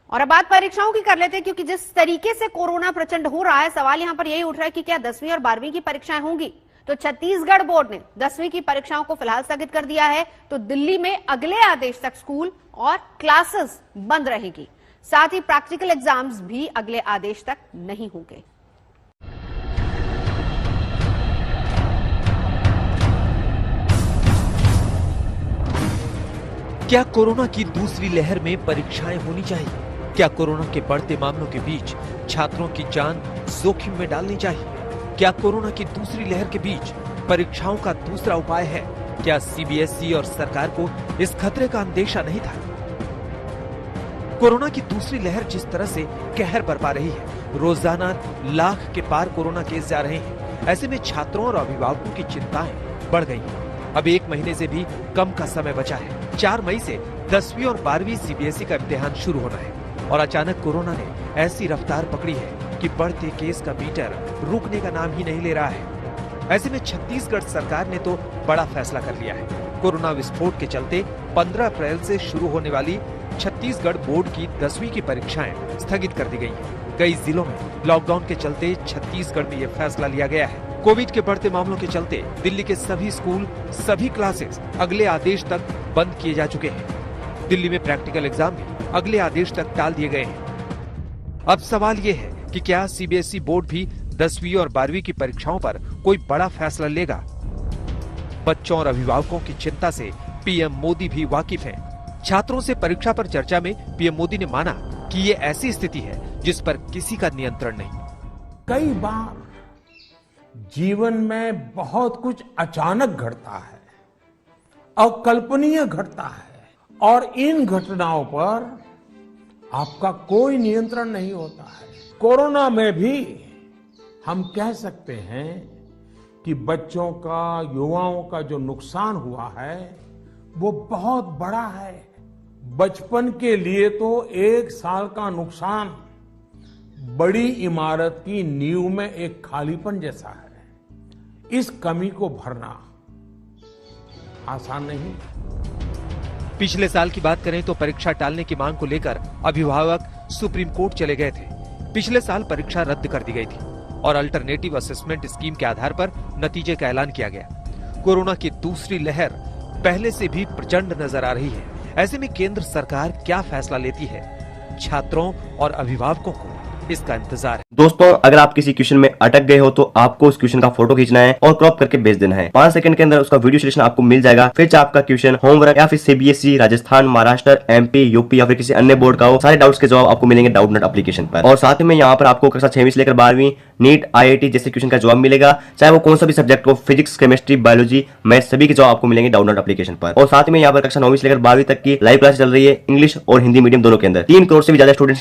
और अब बात परीक्षाओं की कर लेते हैं, क्योंकि जिस तरीके से कोरोना प्रचंड हो रहा है, सवाल यहां पर यही उठ रहा है कि क्या 10वीं और 12वीं की परीक्षाएं होंगी। तो छत्तीसगढ़ बोर्ड ने 10वीं की परीक्षाओं को फिलहाल स्थगित कर दिया है। तो दिल्ली में अगले आदेश तक स्कूल और क्लासेस बंद रहेगी। साथ ही प्रैक्टिकल एग्जाम्स भी अगले आदेश तक नहीं होंगे। क्या कोरोना की दूसरी लहर में परीक्षाएं होनी चाहिए? क्या कोरोना के बढ़ते मामलों के बीच छात्रों की जान जोखिम में डालनी चाहिए? क्या कोरोना की दूसरी लहर के बीच परीक्षाओं का दूसरा उपाय है? क्या सीबीएसई और सरकार को इस खतरे का अंदेशा नहीं था? कोरोना की दूसरी लहर जिस तरह से कहर बरपा रही है, रोजाना लाख के पार कोरोना केस जा रहे हैं। ऐसे में छात्रों और अभिभावकों की चिंताएं बढ़ गई हैं। अब 1 महीने से भी कम का समय बचा है। 4 मई से 10वीं और 12वीं सीबीएसई का इम्तिहान शुरू होना है और अचानक कोरोना ने ऐसी रफ्तार पकड़ी है कि बढ़ते केस का मीटर रुकने का नाम ही नहीं ले रहा है। ऐसे में छत्तीसगढ़ सरकार ने तो बड़ा फैसला कर लिया है। कोरोना विस्फोट के चलते 15 अप्रैल से शुरू होने वाली छत्तीसगढ़ बोर्ड की 10वीं की परीक्षाएं स्थगित कर दी गई हैं। कई जिलों में लॉकडाउन के चलते छत्तीसगढ़ में यह फैसला लिया गया है। कोविड के बढ़ते मामलों के चलते दिल्ली के सभी स्कूल, सभी क्लासेस अगले आदेश तक बंद किए जा चुके हैं। दिल्ली में प्रैक्टिकल एग्जाम भी अगले आदेश तक टाल दिए गए हैं। अब सवाल ये है कि क्या सीबीएसई बोर्ड भी 10वीं और 12वीं की परीक्षाओं पर कोई बड़ा फैसला लेगा? बच्चों और अभिभावकों की चिंता से पीएम मोदी भी वाकिफ हैं। छात्रों से परीक्षा पर चर्चा में पीएम मोदी ने माना कि ये ऐसी स्थिति है जिस पर किसी का नियंत्रण नहीं। कई बार जीवन में बहुत कुछ अचानक घटता है, अकल्पनीय घटता है, और इन घटनाओं पर आपका कोई नियंत्रण नहीं होता है। कोरोना में भी हम कह सकते हैं कि बच्चों का, युवाओं का जो नुकसान हुआ है वो बहुत बड़ा है। बचपन के लिए तो 1 साल का नुकसान बड़ी इमारत की नींव में एक खालीपन जैसा है। इस कमी को भरना आसान नहीं। पिछले साल की बात करें तो परीक्षा टालने की मांग को लेकर अभिभावक सुप्रीम कोर्ट चले गए थे। पिछले साल परीक्षा रद्द कर दी गई थी और अल्टरनेटिव असेसमेंट स्कीम के आधार पर नतीजे का ऐलान किया गया। कोरोना की दूसरी लहर पहले से भी प्रचंड नजर आ रही है। ऐसे में केंद्र सरकार क्या फैसला लेती है, छात्रों और अभिभावकों को इसका इंतजार है। दोस्तों, अगर आप किसी क्वेश्चन में अटक गए हो तो आपको उस क्वेश्चन का फोटो खींचना है और क्रॉप करके भेज देना है। 5 सेकंड के अंदर उसका वीडियो सॉल्यूशन आपको मिल जाएगा। फिर चाहे आपका क्वेश्चन होमवर्क या फिर CBSE, Rajasthan, Maharashtra, MP, UP या फिर किसी अन्य बोर्ड का हो, सारे डाउट्स के जवाब आपको मिलेंगे डाउटनेट एप्लीकेशन पर। और साथ में यहाँ पर आपको कक्षा 6वीं से लेकर 12वीं, नीट, आईआईटी जैसे क्वेश्चन का जवाब मिलेगा। चाहे वो कौन सा भी सब्जेक्ट हो, फिजिक्स, केमिस्ट्री, बायोलॉजी, मैथ, सभी के जवाब आपको मिलेंगे डाउटनेट एप्लीकेशन पर। और साथ में यहाँ पर कक्षा 9वीं से लेकर 12वीं तक की लाइव क्लास चल रही है, इंग्लिश और हिंदी मीडियम दोनों के अंदर। 3 करोड़ से भी ज्यादा स्टूडेंट्स